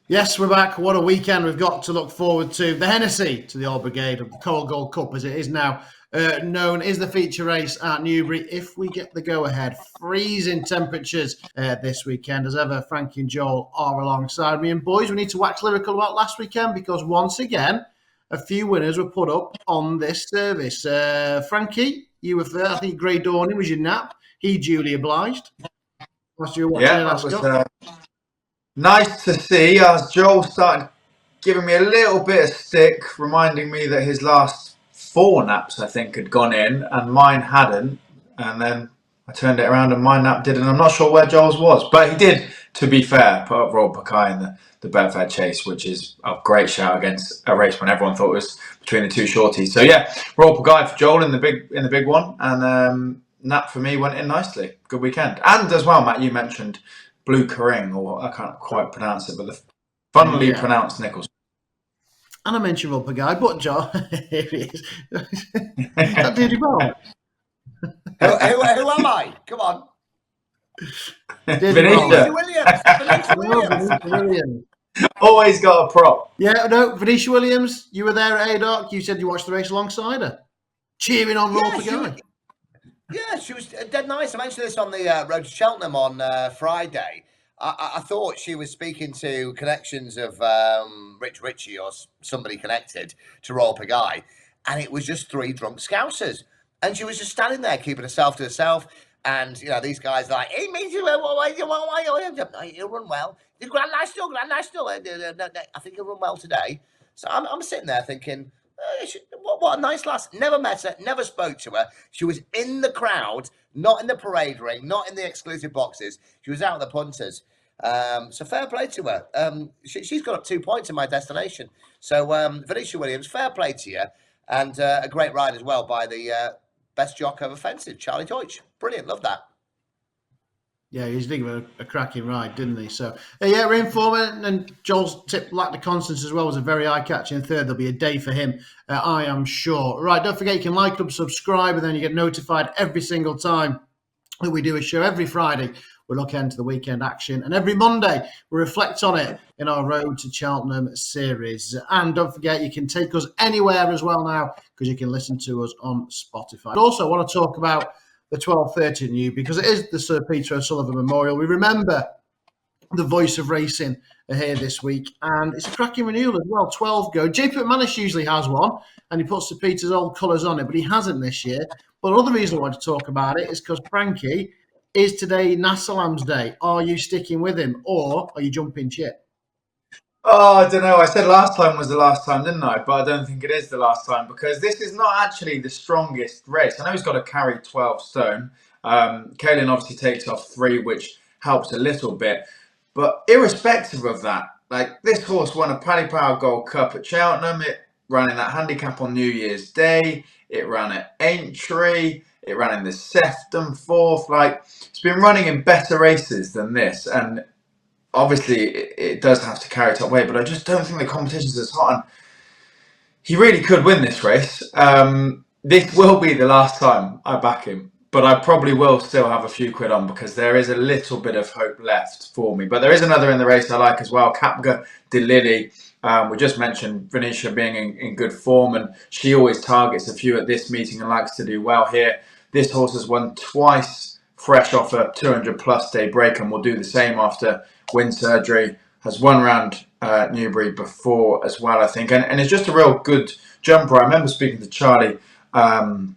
Yes, we're back. What a weekend we've got to look forward to. The Hennessy to the All Brigade of the Coral Gold Cup, as it is now known, is the feature race at Newbury. If we get the go-ahead, freezing temperatures this weekend. As ever, Frankie and Joel are alongside me. And boys, we need to wax lyrical about last weekend because once again, a few winners were put up on this service. Frankie, you were first. I think Grey Dawning was your nap. He duly obliged. Whilst you were watching Yeah, it, that was nice to see as Joel started giving me a little bit of stick, reminding me that his last 4 naps, I think, had gone in and mine hadn't. And then I turned it around and my nap did, and I'm not sure where Joel's was. But he did, to be fair, put up Royal Buckeye in the Betfred chase, which is a great shout against a race when everyone thought it was between the two shorties. So yeah, Royal Buckeye for Joel in the big one, and nap for me went in nicely. Good weekend. And as well, Matt, you mentioned Blue Kering, or I can't quite pronounce it, but the funnily pronounced Nichols. And I mentioned Rubber Guy, but Joe, here he is. That did you well. Who am I? Come on. Venetia Williams. Always got a prop. Yeah, no, Venetia Williams, you were there at ADOC. You said you watched the race alongside her. Cheering on Royal Guy. Yeah, she was dead nice. I mentioned this on the road to Cheltenham on Friday. I thought she was speaking to connections of Rich Ritchie or somebody connected to Royal Pagaille, and it was just 3 drunk scousers. And she was just standing there, keeping herself to herself. And, you know, these guys are like, hey, me too, he'll run well. Grand National. I think he'll run well today. So I'm sitting there thinking, what a nice lass. Never met her, never spoke to her. She was in the crowd, not in the parade ring, not in the exclusive boxes. She was out at the Punters. So fair play to her. She's got up 2 points in my destination. So Venetia Williams, fair play to you. And a great ride as well by the best jock of offensive, Charlie Deutsch. Brilliant, love that. Yeah, he's doing a cracking ride, didn't he? So, yeah, reinforcement, and Joel's tip, like the Constance as well, was a very eye-catching third. There'll be a day for him, I am sure. Right, don't forget you can like, subscribe, and then you get notified every single time that we do a show. Every Friday, we look into the weekend action, and every Monday, we reflect on it in our Road to Cheltenham series. And don't forget, you can take us anywhere as well now, because you can listen to us on Spotify. I also want to talk about the 12:30 new, because it is the Sir Peter O'Sullivan Memorial. We remember the voice of racing here this week, and it's a cracking renewal as well. 12 go. JP McManus usually has one, and he puts Sir Peter's old colours on it, but he hasn't this year. But another reason I want to talk about it is because, Frankie, is today Nassalam's day. Are you sticking with him, or are you jumping ship? Oh, I don't know. I said last time was the last time, didn't I? But I don't think it is the last time, because this is not actually the strongest race. I know he's got to carry 12 stone. Caelan obviously takes off 3, which helps a little bit. But irrespective of that, like, this horse won a Paddy Power Gold Cup at Cheltenham. It ran in that handicap on New Year's Day. It ran at Aintree. It ran in the Sefton 4th. Like, it's been running in better races than this. And obviously, it does have to carry top weight, but I just don't think the competition's as hot. And he really could win this race. This will be the last time I back him, but I probably will still have a few quid on, because there is a little bit of hope left for me. But there is another in the race I like as well, Capga de Lilly. We just mentioned Venetia being in good form, and she always targets a few at this meeting and likes to do well here. This horse has won twice fresh off a 200-plus day break, and will do the same after wind surgery. Has won round Newbury before as well, I think. And it's just a real good jumper. I remember speaking to Charlie when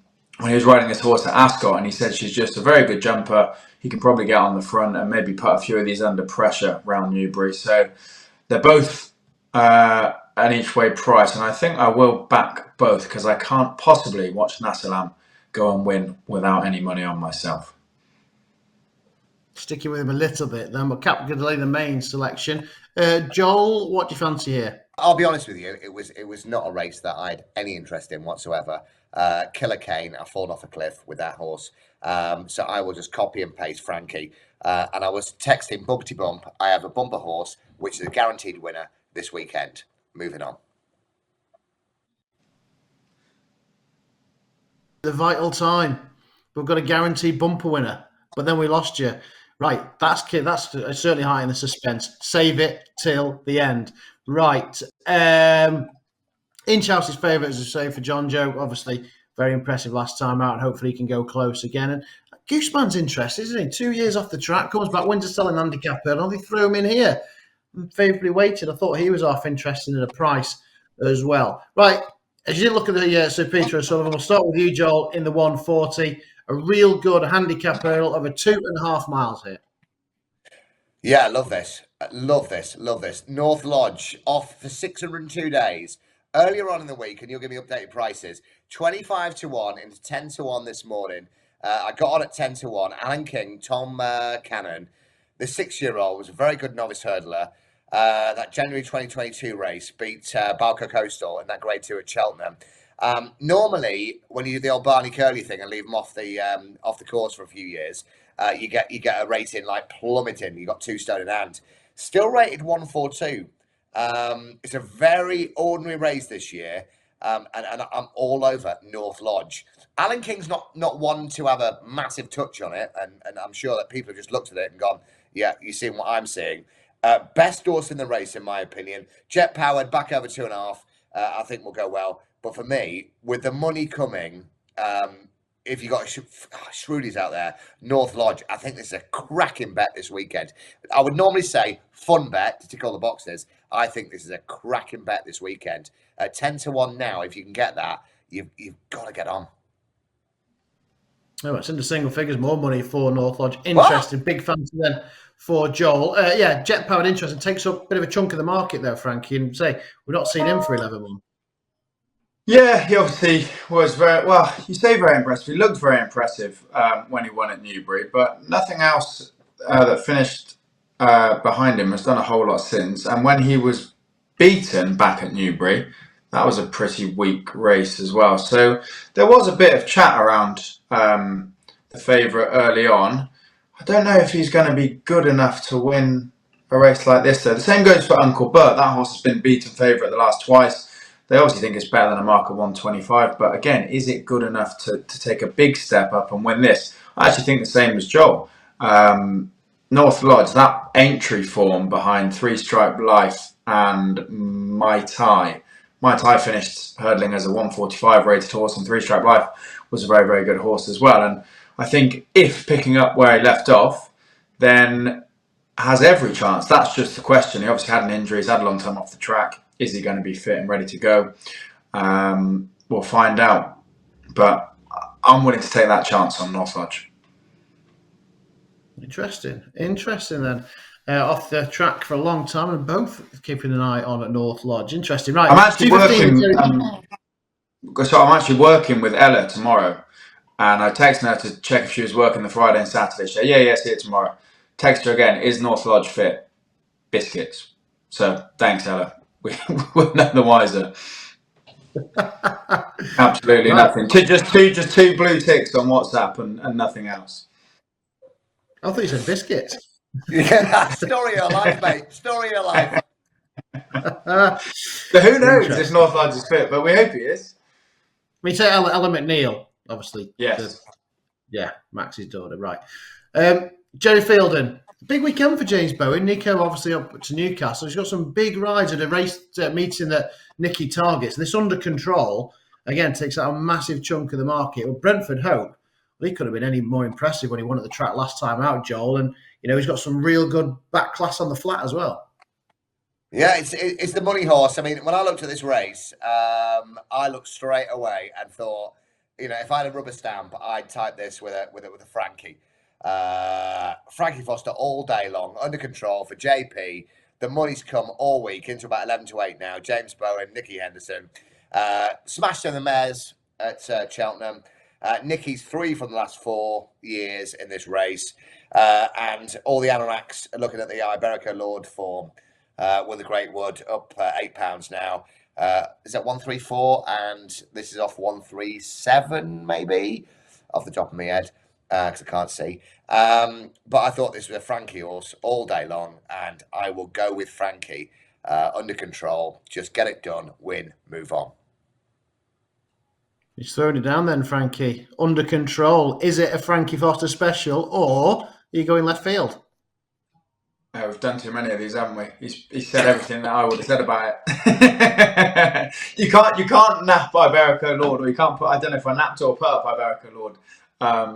he was riding this horse at Ascot, and he said she's just a very good jumper. He can probably get on the front and maybe put a few of these under pressure around Newbury. So they're both an each way price, and I think I will back both, because I can't possibly watch Nassalam go and win without any money on myself. Sticking with him a little bit then, but Cap Goodley, the main selection. Joel, what do you fancy here? I'll be honest with you, it was not a race that I had any interest in whatsoever. Killer Kane, I've fallen off a cliff with that horse. So I will just copy and paste Frankie. And I was texting Bumpty Bump. I have a bumper horse, which is a guaranteed winner this weekend. Moving on. The vital time. We've got a guaranteed bumper winner, but then we lost you. Right, that's certainly high in the suspense. Save it till the end. Right. Inchhouse's favourite, as I say, for John Joe. Obviously, very impressive last time out, and hopefully he can go close again. And Gooseman's interested, isn't he? 2 years off the track, comes back, wins a selling handicap hurdle. They threw him in here. Favourably weighted. I thought he was half interested in a price as well. Right, as you look at the Sir Peter O'Sullivan, we'll start with you, Joel, in the 140. A real good handicap hurdle over 2.5 miles here. Yeah, I love this. Love this. North Lodge off for 602 days. Earlier on in the week, and you'll give me updated prices, 25 to 1 into 10 to 1 this morning. I got on at 10 to 1. Alan King, Tom Cannon, the 6-year-old, was a very good novice hurdler. That January 2022 race beat Balco Coastal in that Grade 2 at Cheltenham. Normally, when you do the old Barney Curley thing and leave them off the course for a few years, you get a rating like plummeting. You got 2 stone in hand. Still rated 142. It's a very ordinary race this year, and I'm all over North Lodge. Alan King's not one to have a massive touch on it, and I'm sure that people have just looked at it and gone, yeah, you're seeing what I'm seeing. Best horse in the race, in my opinion. Jet powered, back over 2.5. I think will go well. But for me, with the money coming, if you got Shrewdies out there, North Lodge, I think this is a cracking bet this weekend. I would normally say fun bet to tick all the boxes. I think this is a cracking bet this weekend. 10 to 1 now, if you can get that, you've got to get on. Oh, it's into single figures, more money for North Lodge. Interesting, big fancy then for Joel. Yeah, jet powered, interesting. Takes up a bit of a chunk of the market there, Frankie. And say we've not seen him for 11 months. Yeah, he obviously was very well. You say very impressive. He looked very impressive when he won at Newbury, but nothing else that finished behind him has done a whole lot since. And when he was beaten back at Newbury, that was a pretty weak race as well. So there was a bit of chat around the favourite early on. I don't know if he's going to be good enough to win a race like this, though. The same goes for Uncle Bert. That horse has been beaten favourite the last twice. They obviously think it's better than a mark of 125, but again, is it good enough to take a big step up and win this? I actually think the same as Joel. North Lodge, that entry form behind Three Stripe Life and Mai Tai. Mai Tai finished hurdling as a 145 rated horse, and Three Stripe Life was a very, very good horse as well. And I think if picking up where he left off, then has every chance. That's just the question. He obviously had an injury, he's had a long time off the track. Is he going to be fit and ready to go? We'll find out. But I'm willing to take that chance on North Lodge. Interesting then. Off the track for a long time and both keeping an eye on at North Lodge. Interesting. Right. I'm actually working with Ella tomorrow. And I texted her to check if she was working the Friday and Saturday. She said, yeah, see it tomorrow. Text her again, is North Lodge fit? Biscuits. So thanks, Ella. We're none the wiser. Absolutely nothing. Just two blue ticks on WhatsApp and nothing else. I thought you said biscuits. Yeah, story of your life, mate. Story of your life. So who knows if North Lodge is fit, but we hope he is. We say Ella McNeil, obviously. Yes. Max's daughter, right. Jerry Fielden. Big weekend for James Bowen. Nico obviously up to Newcastle. He's got some big rides at a race meeting that Nicky targets. And this Under Control, again, takes out a massive chunk of the market. Well, Brentford Hope, he could have been any more impressive when he won at the track last time out, Joel. And, he's got some real good back class on the flat as well. Yeah, it's the money horse. I mean, when I looked at this race, I looked straight away and thought, if I had a rubber stamp, I'd type this with a Frankie. Frankie Foster all day long, Under Control for JP. The money's come all week into about 11 to 8 now. James Bowen, Nicky Henderson, smashed on the mares at Cheltenham. Nicky's 3 from the last 4 years in this race, and all the Anoraks are looking at the Iberico Lord form with a Great Wood up £8 now. Is that 134? And this is off 137, maybe, off the top of my head. Because I can't see. But I thought this was a Frankie horse all day long, and I will go with Frankie. Under Control. Just get it done, win, move on. He's throwing it down then, Frankie. Under Control. Is it a Frankie Foster special, or You go in left field. We've done too many of these, haven't we? He's said everything that I would have said about it. you can't nap Iberico Lord, or you can't put, I don't know if I napped or put up Iberico Lord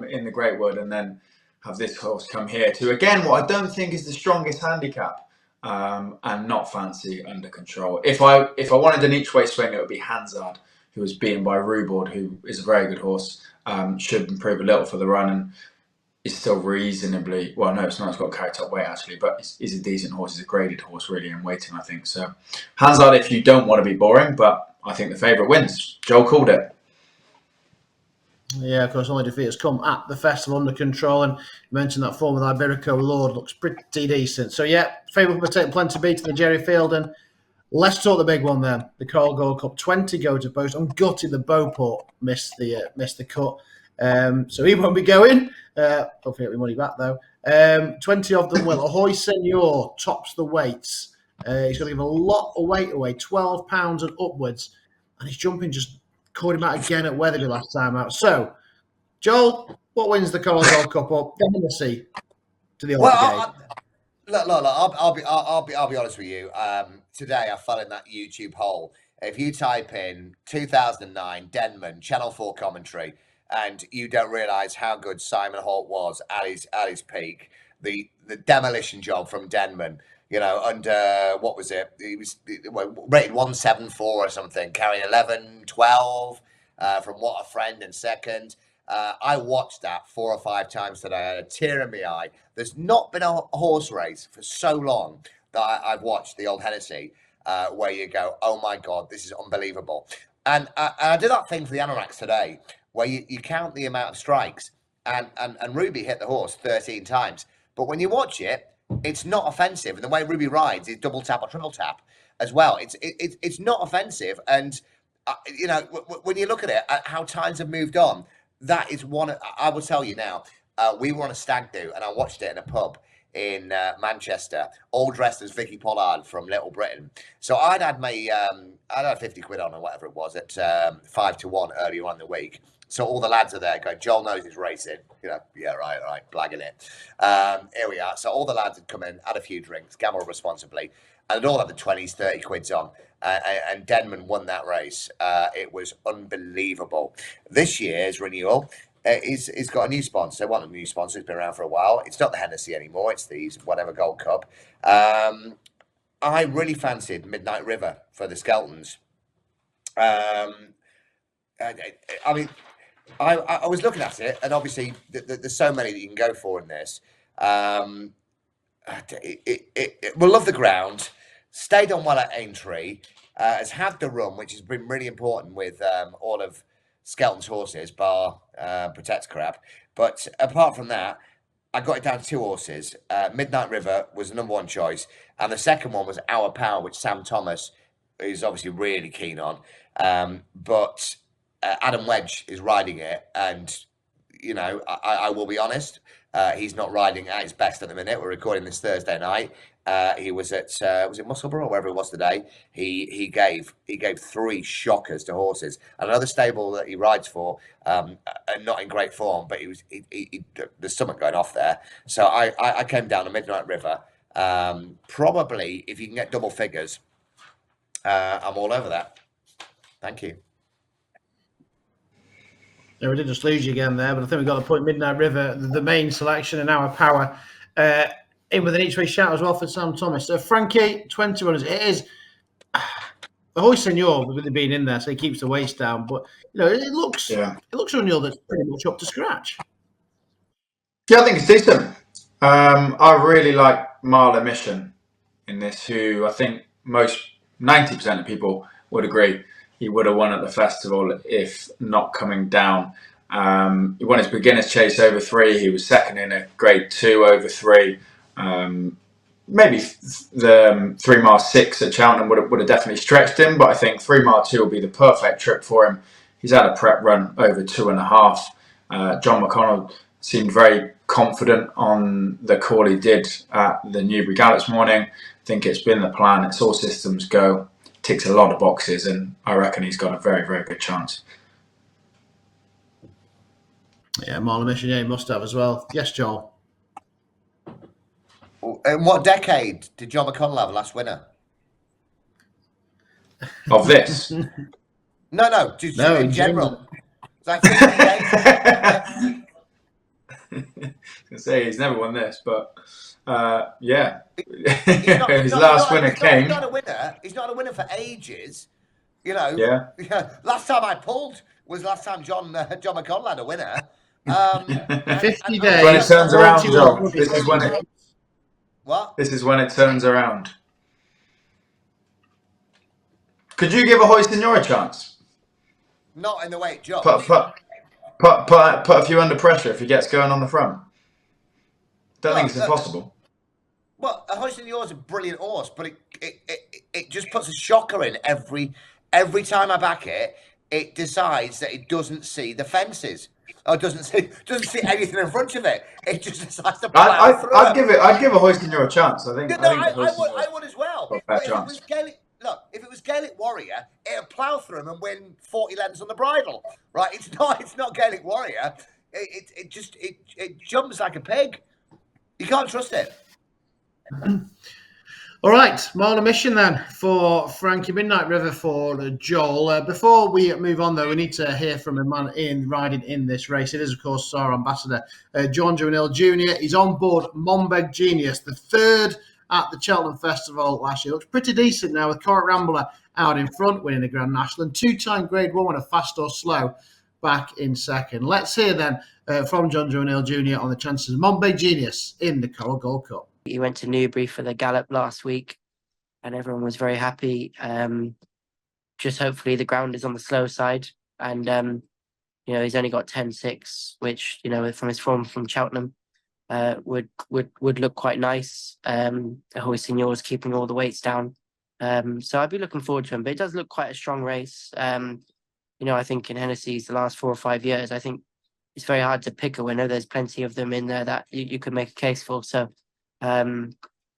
in the Great Wood and then have this horse come here to, again, what I don't think is the strongest handicap, and not fancy under control. If I wanted an each way swing, it would be Hansard, who was beaten by Rubord, who is a very good horse, should improve a little for the run, and is still reasonably, well, no, it's not, it's got carry top weight actually, but he's a decent horse. He's a graded horse really in waiting, I think. So Hansard if you don't want to be boring, but I think the favourite wins. Joel called it. Yeah, of course, only defeat has come at the festival under control, and you mentioned that form with Iberico Lord looks pretty decent. So yeah, favourite will take plenty beat to the Jerry Fielden. Let's talk the big one then, the Coral Gold Cup. 20 go to post. I'm gutted the Beauport missed the cut. So he won't be going. Hopefully get my money back though. 20 of them will. Ahoy Senor tops the weights. He's going to give a lot of weight away, 12 pounds and upwards. And his jumping just caught him out again at Weatherby last time out. So, Joel, what wins the Coral Gold Cup up? Tennessee to the old game. Look, I'll be honest with you. Today I fell in that YouTube hole. If you type in 2009 Denman Channel 4 commentary, and you don't realise how good Simon Holt was at his peak, the demolition job from Denman, you know, under what was it? He was rated 174 or something, carrying 11, 12 from What a Friend in second. I watched that 4 or 5 times today. I had a tear in my eye. There's not been a horse race for so long that I've watched the Old Hennessy where you go, oh my God, this is unbelievable. And I did that thing for the Anoraks today where you count the amount of strikes, and Ruby hit the horse 13 times. But when you watch it, it's not offensive. And the way Ruby rides is double tap or triple tap as well. It's not offensive. And, you know, when you look at it, how times have moved on, that is one. I will tell you now, we were on a stag do and I watched it in a pub in Manchester, all dressed as Vicky Pollard from Little Britain. So I'd had my, I'd had 50 quid on or whatever it was at 5 to 1 earlier on in the week. So all the lads are there going, Joel knows he's racing. You know, yeah, right, blagging it. Here we are. So all the lads had come in, had a few drinks, gambled responsibly, and they'd all had the 20s, 30 quids on. And Denman won that race. It was unbelievable. This year's renewal, he's got a new sponsor. One of the new sponsors has been around for a while. It's not the Hennessy anymore. It's the whatever Gold Cup. I really fancied Midnight River for the Skeltons. I mean, I was looking at it, and obviously there's so many that you can go for in this. We'll love the ground. Stayed on well at Aintree. Has had the run, which has been really important with all of Skelton's horses, bar Protect Crab. But apart from that, I got it down to 2 horses. Midnight River was the number 1 choice, and the second one was Our Power, which Sam Thomas is obviously really keen on. But Adam Wedge is riding it, and you know, I will be honest, he's not riding at his best at the minute. We're recording this Thursday night. He was at was it Musselburgh or wherever it was today? He gave 3 shockers to horses. Another stable that he rides for, not in great form, but there's something going off there. So I came down to Midnight River. Probably if you can get double figures, I'm all over that. Thank you. Yeah, we did just lose you again there, but I think we got the point. Midnight River, the main selection, and Our Power in with an each way shout as well for Sam Thomas. So Frankie, 20 runners. It is the Hoy Senor with it being in there, so he keeps the waist down. But you know, it looks unreal. That's pretty much up to scratch. Yeah, I think it's decent. I really like Marla Mission in this, who I think 90% of people would agree he would have won at the festival if not coming down. He won his beginner's chase over 3. He was second in a grade 2 over 3. Maybe the 3 mile 6 at Cheltenham would have definitely stretched him, but I think 3 mile 2 will be the perfect trip for him. He's had a prep run over 2.5. John McConnell seemed very confident on the call he did at the Newbury Gallop this morning. I think it's been the plan. It's all systems go. Ticks a lot of boxes, and I reckon he's got a very, very good chance. Yeah, Marla Mission, yeah, he must have as well. Yes, Joel. In what decade did John McConnell have last winner? Of this. No, just No, in in general. It's like 58. I was gonna say he's never won this, but yeah, his last winner came. He's not a winner. He's not a winner for ages. You know. Yeah. Last time I pulled was last time John McConnell had a winner. 50 days. When it turns around, 41 Joel. money. This is when it. What? This is when it turns around. Could you give a Hoisin a chance? Not in the way it jumps. Put a few under pressure if he gets going on the front. Don't think it's impossible. Well, a Hoisin is a brilliant horse, but it just puts a shocker in every time I back it. It decides that it doesn't see the fences. Or doesn't see anything in front of it. It just decides to plow through. I'd give a Hoisin a chance. I think. I would as well. But if it was Gaelic Warrior, it'd plough through him and win 40 lengths on the bridle. Right? It's not Gaelic Warrior. It just jumps like a pig. You can't trust it. All right, mile a mission then for Frankie, Midnight River for Joel. Before we move on, though, we need to hear from a man riding in this race. It is, of course, our ambassador, John Joel Jr. He's on board Monbeg Genius, the third at the Cheltenham Festival last year. Looks pretty decent now with Corrick Rambler out in front, winning the Grand National, and two-time Grade 1 winner, fast or slow, back in second. Let's hear then from John Joel Jr. on the chances of Monbeg Genius in the Coral Gold Cup. He went to Newbury for the gallop last week and everyone was very happy. Just hopefully the ground is on the slow side and, he's only got 10.6, which, from his form from Cheltenham, would look quite nice. Hoisin is keeping all the weights down. So I'd be looking forward to him, but it does look quite a strong race. I think in Hennessy's the last 4 or 5 years, I think it's very hard to pick a winner. There's plenty of them in there that you could make a case for. So I'm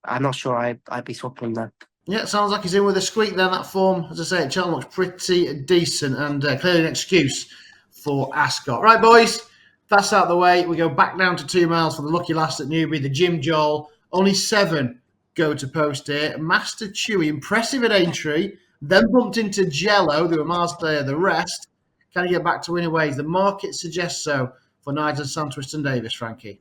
not sure I'd be swapping him though. Yeah, it sounds like he's in with a squeak then. That form, as I say, Cheltenham looks pretty decent and clearly an excuse for Ascot. Right, boys, that's out of the way. We go back down to 2 miles for the lucky last at Newbury, the Jim Joel. Only 7 go to post here. Master Chewy, impressive at Aintree, then bumped into Jello. They were miles clear of the rest. Can he get back to winning ways? The market suggests so for Nigel Sam Twiston Davis, Frankie.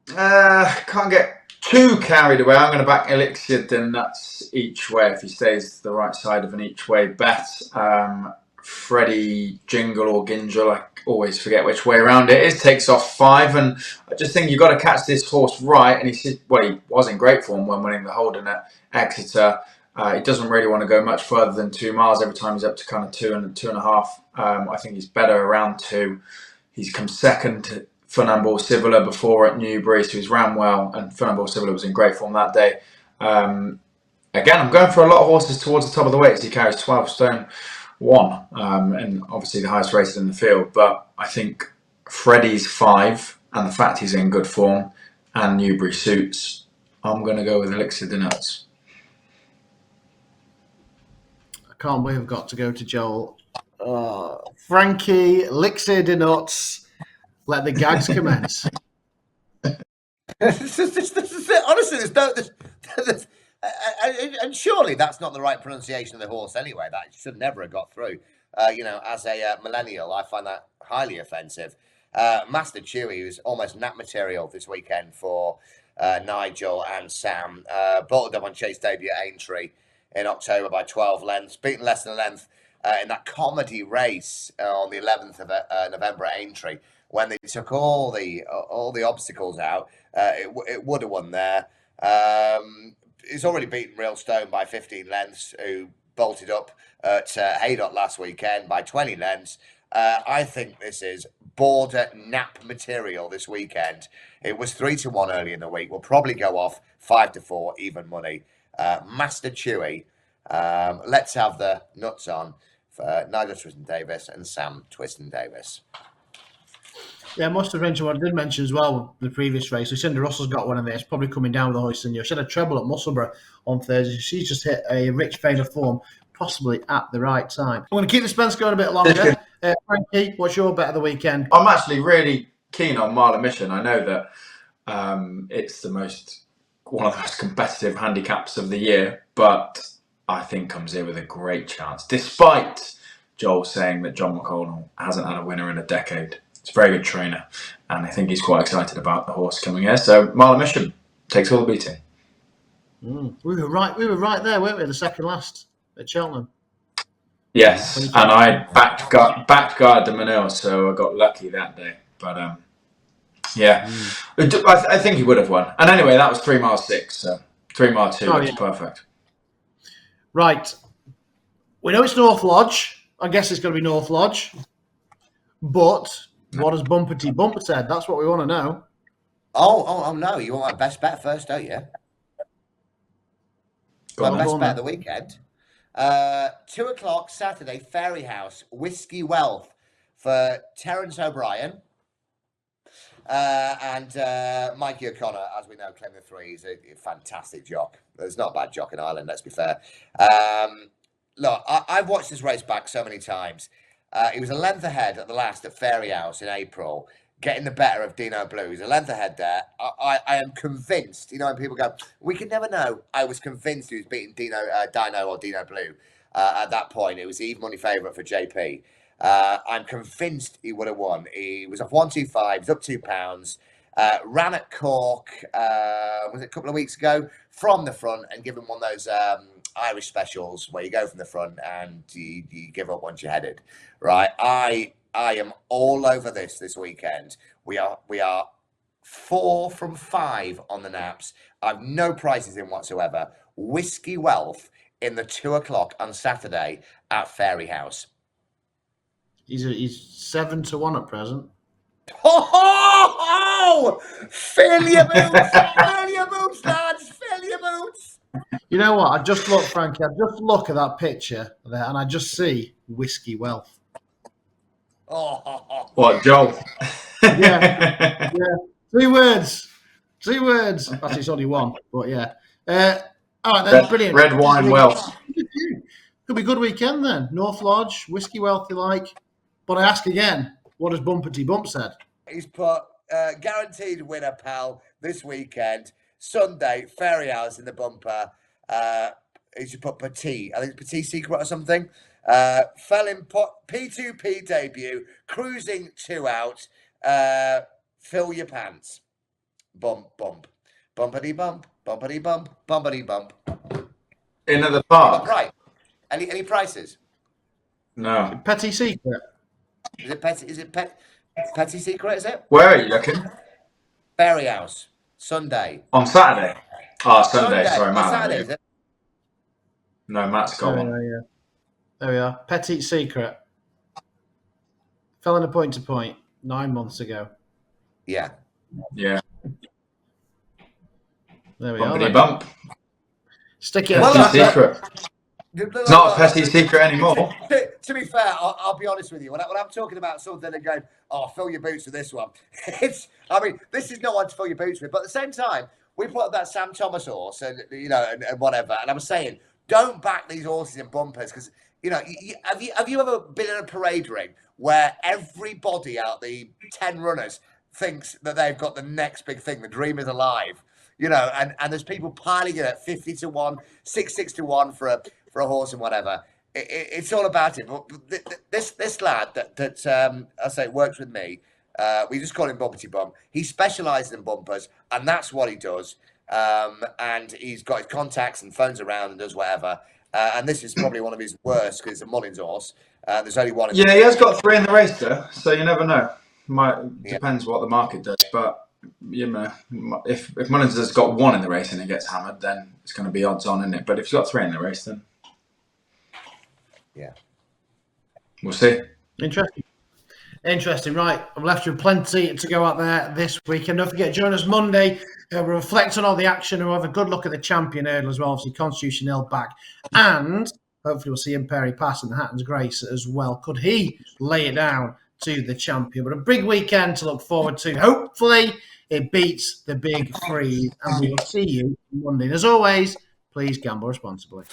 Can't get too carried away. I'm going to back Elixir the Nuts each way if he stays to the right side of an each way bet. Freddie Jingle or Gingle, I always forget which way around it is, takes off 5, and I just think you've got to catch this horse right. And he was in great form when winning the Holden at Exeter. He doesn't really want to go much further than 2 miles. Every time he's up to kind of 2 and 2.5. I think he's better around 2. He's come second to Fernando Civola before at Newbury, so he's ran well, and Fernando Civola was in great form that day. Again, I'm going for a lot of horses towards the top of the weights. He carries 12 stone 1, and obviously the highest rated in the field. But I think Freddie's 5, and the fact he's in good form, and Newbury suits, I'm going to go with Elixir de Nuts. I can't believe I've got to go to Joel. Frankie, Elixir de Nuts. Let the gags commence. This is it. Honestly, and surely that's not the right pronunciation of the horse anyway. That should never have got through. As a millennial, I find that highly offensive. Master Chewy, who's almost nap material this weekend for Nigel and Sam, bolted up on Chase debut at Aintree in October by 12 lengths, beaten less than a length in that comedy race on the 11th of November at Aintree. When they took all the obstacles out, it would have won there. He's already beaten Real Stone by 15 lengths, who bolted up at Haydock last weekend by 20 lengths. I think this is border nap material this weekend. It was 3-1 early in the week. We'll probably go off 5-4 even money. Master Chewy. Let's have the nuts on for Nigel Twiston Davis and Sam Twiston Davis. Yeah, I must have mentioned what I did mention as well in the previous race. Lucinda Russell's got one of these, probably coming down with the Hoisin. She had a treble at Musselburgh on Thursday. She's just hit a rich vein of form, possibly at the right time. I'm going to keep the suspense going a bit longer. Frankie, what's your bet of the weekend? I'm actually really keen on Mile of Mission. I know that it's the most one of the most competitive handicaps of the year, but I think comes here with a great chance, despite Joel saying that John McConnell hasn't had a winner in a decade. He's a very good trainer, and I think he's quite excited about the horse coming here. So Marlon Mission takes all the beating. We were right. We were right there, weren't we? The second last at Cheltenham. Yes, and I backed guard the Manil, so I got lucky that day. But yeah, I think he would have won. And anyway, that was 3 mile 6, so 3 mile 2 was perfect. Right. We know it's North Lodge. I guess it's going to be North Lodge. But what has Bumpety Bump said? That's what we want to know. Oh no! You want my best bet first, don't you? My best bet of the weekend. 2 o'clock Saturday, Fairy House, Whiskey Wealth for Terence O'Brien. And Mikey O'Connor, as we know, claiming the 3. He's a fantastic jock. There's not a bad jock in Ireland, let's be fair. Look, I've watched this race back so many times. He was a length ahead at the last at Fairy House in April, getting the better of Dino Blue. He's a length ahead there. I am convinced, when people go, we can never know. I was convinced he was beating Dino Blue at that point. It was the even money favourite for JP. I'm convinced he would have won. He was off 125, he's up £2. Ran at Cork, was it a couple of weeks ago, from the front and given one of those Irish specials where you go from the front and you give up once you're headed. Right? I am all over this weekend. We are 4 from 5 on the naps. I've no prices in whatsoever. Whiskey Wealth in the 2 o'clock on Saturday at Fairy House. He's 7 to 1 at present. Oh! Fill your boots! Fill your boots, lads! Fill your boots! You know what? I just look, Frankie. I just look at that picture there, and I just see Whiskey Wealth. Oh. What, Joel? Yeah. 3 words. 3 words. Actually, it's only 1, but yeah. All right, then. Brilliant. Red wine wealth. Could be a good weekend then. North Lodge, Whiskey Wealth, you like. But I ask again, what has Bumpety Bump said? He's put guaranteed winner, pal, this weekend. Sunday, Fairy House in the bumper. He should put Petit. I think it's Petit Secret or something. Fell in P2P debut, cruising 2 out. Fill your pants. Bump, bump. Bumpity bump, bumpity bump, bumpity bump. In at the park. Right. Any prices? No. Petty Secret. Is it Petty Secret, is it? Where are you looking? Fairy House. Sunday. On Saturday? Oh, Sunday. Sorry, On Matt. Saturday, is it? No, Matt's got one. Yeah. There we are. Petite Secret. Fell in a point to point 9 months ago. Yeah. Yeah. There we Bumpity are. bump. Stick it. Petty Secret. It's not a Petty Secret anymore. To be fair, I'll be honest with you. When I'm talking about something and going, fill your boots with this one. This is not one to fill your boots with. But at the same time, we put up that Sam Thomas horse and whatever. And I'm saying, don't back these horses in bumpers because, have you ever been in a parade ring where everybody out the 10 runners thinks that they've got the next big thing, the dream is alive, and there's people piling in at 50 to 1, 6 to 1 for a horse and whatever. It's all about it. But this lad that I say works with me, we just call him Bumpety Bump. He specialises in bumpers, and that's what he does. And he's got his contacts and phones around and does whatever. And this is probably one of his worst because it's a Mullins horse. There's only one. He has got 3 in the race though, so you never know. Depends what the market does, but if Mullins has got 1 in the race and it gets hammered, then it's going to be odds on, isn't it? But if he's got 3 in the race, then we'll see. Interesting, right. I've left you plenty to go out there this week. And don't forget, join us Monday. We'll reflect on all the action and we'll have a good look at the champion hurdle as well. Obviously, Constitution Hill back. And hopefully we'll see Imperi pass in the Hatton's Grace as well. Could he lay it down to the champion? But a big weekend to look forward to. Hopefully it beats the big 3. And we will see you Monday. And as always, please gamble responsibly.